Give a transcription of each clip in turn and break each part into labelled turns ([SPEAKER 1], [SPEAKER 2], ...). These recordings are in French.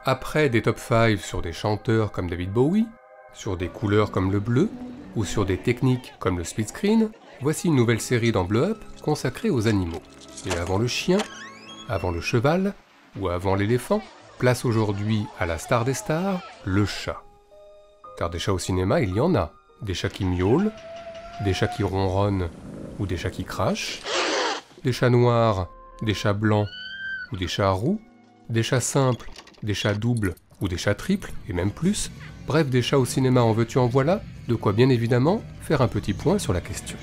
[SPEAKER 1] Après des top 5 sur des chanteurs comme David Bowie, sur des couleurs comme le bleu, ou sur des techniques comme le split screen, voici une nouvelle série dans Blow Up consacrée aux animaux. Et avant le chien, avant le cheval, ou avant l'éléphant, place aujourd'hui à la star des stars, le chat. Car des chats au cinéma, il y en a. Des chats qui miaulent, des chats qui ronronnent, ou des chats qui crachent, des chats noirs, des chats blancs, ou des chats roux, des chats simples, des chats doubles, ou des chats triples, et même plus. Bref, des chats au cinéma en veux-tu en voilà, de quoi bien évidemment faire un petit point sur la question.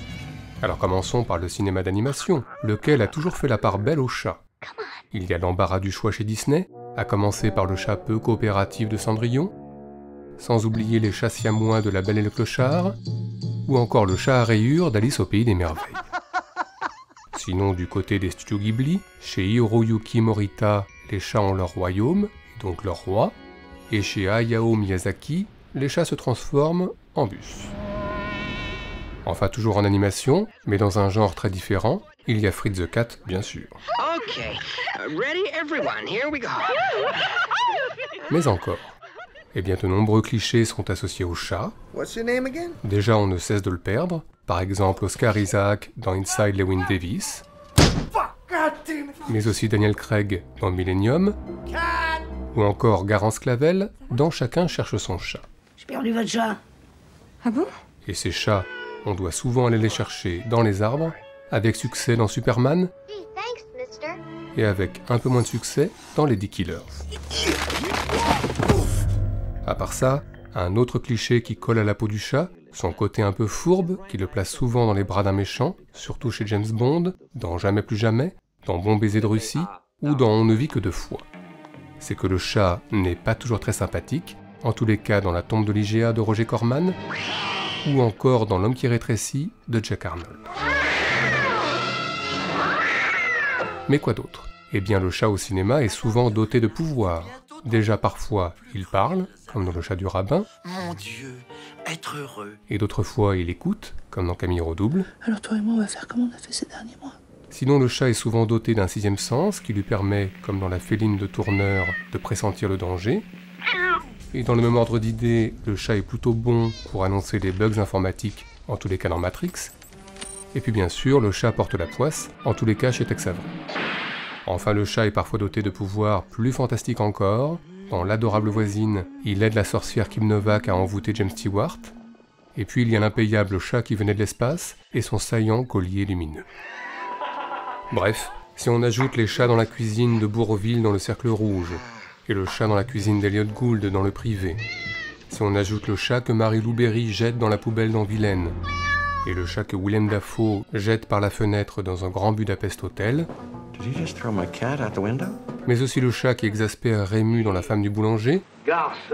[SPEAKER 1] Alors commençons par le cinéma d'animation, lequel a toujours fait la part belle aux chats. Il y a l'embarras du choix chez Disney, à commencer par le chat peu coopératif de Cendrillon, sans oublier les chats siamois de La Belle et le Clochard, ou encore le chat à rayures d'Alice au Pays des Merveilles. Sinon, du côté des studios Ghibli, chez Hiroyuki Morita, les chats ont leur royaume, et donc leur roi, et chez Hayao Miyazaki, les chats se transforment en bus. Enfin, toujours en animation, mais dans un genre très différent, il y a Fritz the Cat, bien sûr.
[SPEAKER 2] Okay, ready everyone, here we go.
[SPEAKER 1] Mais encore. Eh bien, de nombreux clichés sont associés au chat.
[SPEAKER 3] What's your name again?
[SPEAKER 1] Déjà, on ne cesse de le perdre. Par exemple, Oscar Isaac dans Inside Llewyn Davis. Mais aussi Daniel Craig dans Millennium. Ou encore Garance Clavel dans Chacun cherche son chat.
[SPEAKER 4] J'ai perdu votre chat. Ah bon?
[SPEAKER 1] Et ces chats, on doit souvent aller les chercher dans les arbres, avec succès dans Superman, et avec un peu moins de succès dans Lady Killers. À part ça, un autre cliché qui colle à la peau du chat, son côté un peu fourbe, qui le place souvent dans les bras d'un méchant, surtout chez James Bond, dans Jamais plus jamais, dans Bon baiser de Russie, ou dans On ne vit que deux fois. C'est que le chat n'est pas toujours très sympathique, en tous les cas dans La tombe de l'IGA de Roger Corman, ou encore dans L'homme qui rétrécit de Jack Arnold. Mais quoi d'autre? Eh bien, le chat au cinéma est souvent doté de pouvoirs. Déjà parfois, il parle, comme dans Le chat du rabbin.
[SPEAKER 3] Mon Dieu, être heureux.
[SPEAKER 1] Et d'autres fois, il écoute, comme dans Camille Redouble.
[SPEAKER 4] Alors toi et moi, on va faire comme on a fait ces derniers mois.
[SPEAKER 1] Sinon, le chat est souvent doté d'un sixième sens qui lui permet, comme dans La féline de Tourneur, de pressentir le danger. Et dans le même ordre d'idées, le chat est plutôt bon pour annoncer les bugs informatiques, en tous les cas dans Matrix. Et puis bien sûr, le chat porte la poisse, en tous les cas chez Tex Avery. Enfin, le chat est parfois doté de pouvoirs plus fantastiques encore. Dans L'adorable voisine, il aide la sorcière Kim Novak à envoûter James Stewart. Et puis il y a l'impayable chat qui venait de l'espace et son saillant collier lumineux. Bref, si on ajoute les chats dans la cuisine de Bourvil dans Le Cercle Rouge, et le chat dans la cuisine d'Elliot Gould dans Le Privé, si on ajoute le chat que Marie-Lou Berry jette dans la poubelle dans Vilaine, et le chat que Willem Dafoe jette par la fenêtre dans un Grand Budapest Hotel,
[SPEAKER 3] Did he just throw my cat out the window?
[SPEAKER 1] mais aussi le chat qui exaspère Rému dans La femme du boulanger,
[SPEAKER 5] Garce,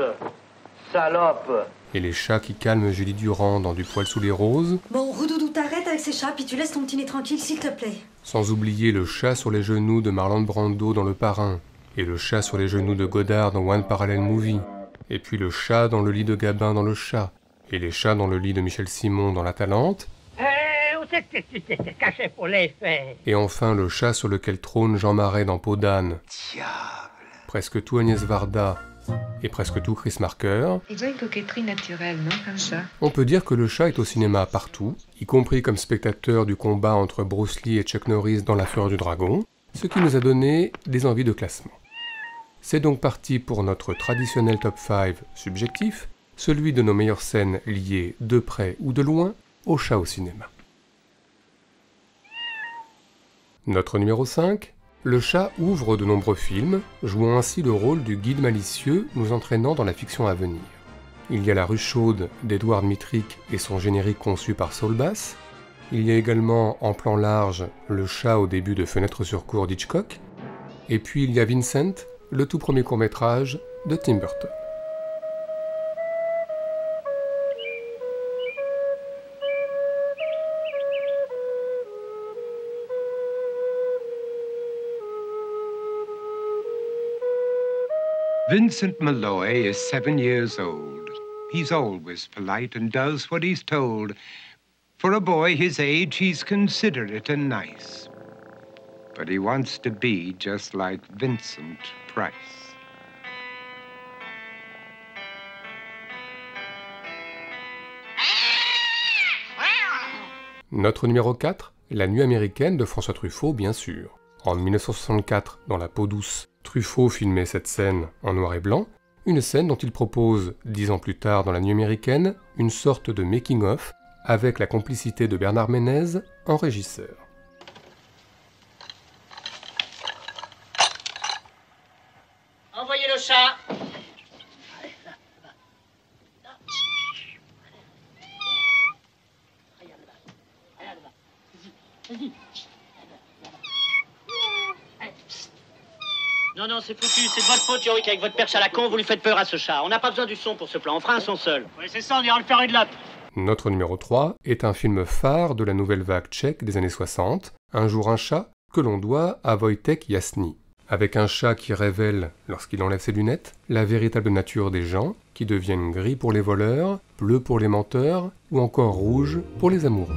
[SPEAKER 5] salope.
[SPEAKER 1] et les chats qui calment Julie Durand dans Du poil sous les roses,
[SPEAKER 6] Bon, Roudoudou, t'arrêtes avec ces chats, puis tu laisses ton petit nez tranquille, s'il te plaît.
[SPEAKER 1] sans oublier le chat sur les genoux de Marlon Brando dans Le Parrain, et le chat sur les genoux de Godard dans One Parallel Movie, et puis le chat dans le lit de Gabin dans Le Chat, et les chats dans le lit de Michel Simon dans La Talente,
[SPEAKER 5] Où c'est que tu t'étais caché pour les faits?
[SPEAKER 1] et enfin le chat sur lequel trône Jean Marais dans Peau d'âne,
[SPEAKER 3] Diable.
[SPEAKER 1] presque tout Agnès Varda, et presque tout Chris Marker.
[SPEAKER 7] Ils ont une coquetterie naturelle, non, comme ça?
[SPEAKER 1] On peut dire que le chat est au cinéma partout, y compris comme spectateur du combat entre Bruce Lee et Chuck Norris dans La Fureur du Dragon, ce qui nous a donné des envies de classement. C'est donc parti pour notre traditionnel top 5 subjectif, celui de nos meilleures scènes liées de près ou de loin au chat au cinéma. Notre numéro 5, le chat ouvre de nombreux films, jouant ainsi le rôle du guide malicieux nous entraînant dans la fiction à venir. Il y a La rue chaude d'Edouard Dmytryk et son générique conçu par Saul Bass. Il y a également en plan large le chat au début de Fenêtre sur cour d'Hitchcock. Et puis il y a Vincent, le tout premier court-métrage de Tim Burton.
[SPEAKER 8] Vincent Malloy is 7 years old. He's always polite and does what he's told. For a boy his age, he's considerate and nice. But he wants to be just like Vincent Price.
[SPEAKER 1] Notre numéro 4, La Nuit américaine de François Truffaut, bien sûr. En 1964, dans La peau douce, Truffaut filmait cette scène en noir et blanc, une scène dont il propose, 10 ans plus tard dans La Nuit américaine, une sorte de making-of avec la complicité de Bernard Ménez en régisseur.
[SPEAKER 5] Envoyez le chat.
[SPEAKER 9] Non, c'est foutu, c'est de votre faute, Yorick, avec votre perche à la con, vous lui faites peur à ce chat. On n'a pas besoin du son pour ce plan, on fera un son seul.
[SPEAKER 5] Oui, c'est ça, on ira le faire une latte.
[SPEAKER 1] Notre numéro 3 est un film phare de la nouvelle vague tchèque des années 60, Un jour un chat, que l'on doit à Wojtek Jasny. Avec un chat qui révèle, lorsqu'il enlève ses lunettes, la véritable nature des gens, qui deviennent gris pour les voleurs, bleus pour les menteurs, ou encore rouges pour les amoureux.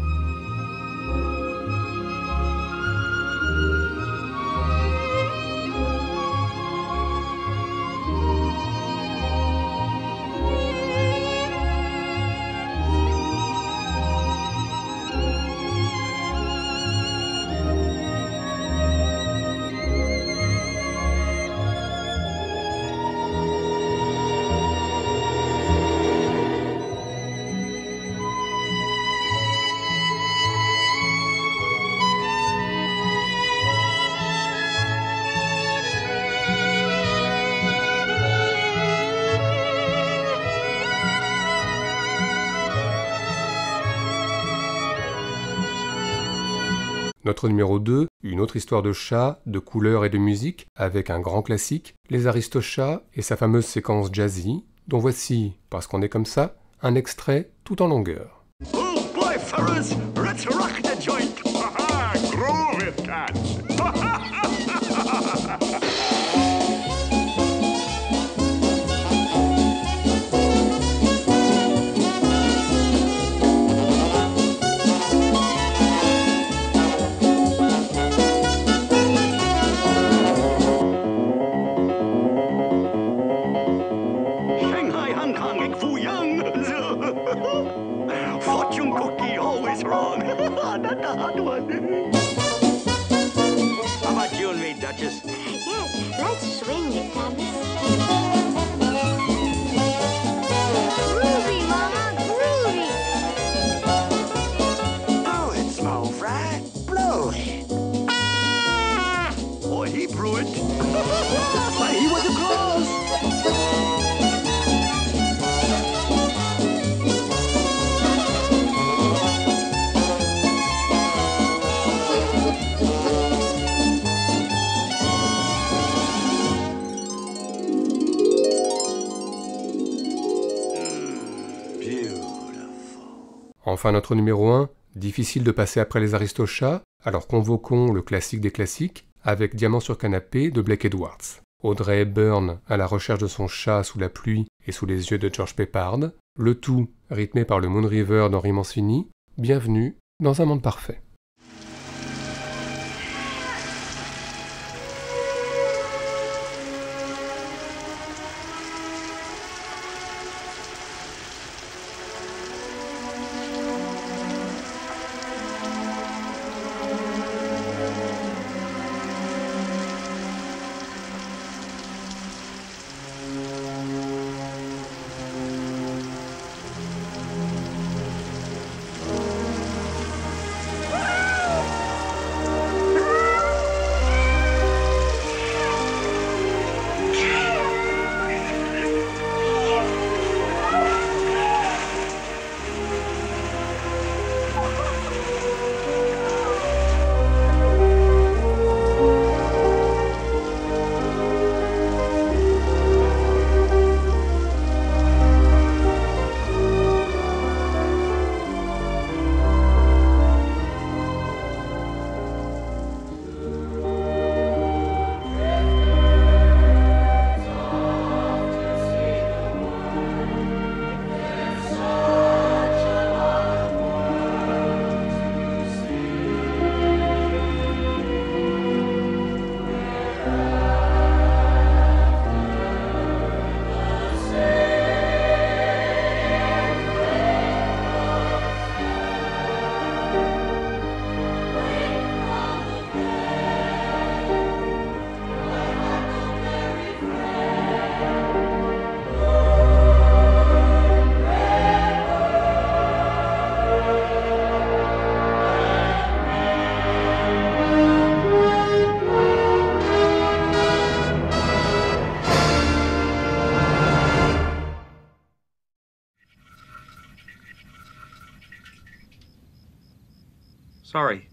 [SPEAKER 1] Notre numéro 2, une autre histoire de chat, de couleurs et de musique, avec un grand classique, Les Aristochats et sa fameuse séquence jazzy, dont voici, parce qu'on est comme ça, un extrait tout en longueur.
[SPEAKER 10] Oh boy, fellas, let's rock the joint. Groove it, cats. Shanghai, Hong Kong, ik voel young. Fortune cookie always wrong. Not the hot one. How about you and me, Duchess?
[SPEAKER 11] Yes, let's swing it, Thomas. Groovy, Mama, groovy.
[SPEAKER 10] Oh, it smells right. Blow it. Boy, he blew it. But he was close.
[SPEAKER 1] Enfin notre numéro 1, difficile de passer après Les Aristochats, alors convoquons le classique des classiques, avec Diamant sur canapé de Blake Edwards. Audrey Hepburn à la recherche de son chat sous la pluie et sous les yeux de George Peppard, le tout rythmé par le Moon River d'Henri Mancini, bienvenue dans un monde parfait.
[SPEAKER 11] Woo!
[SPEAKER 12] Sorry.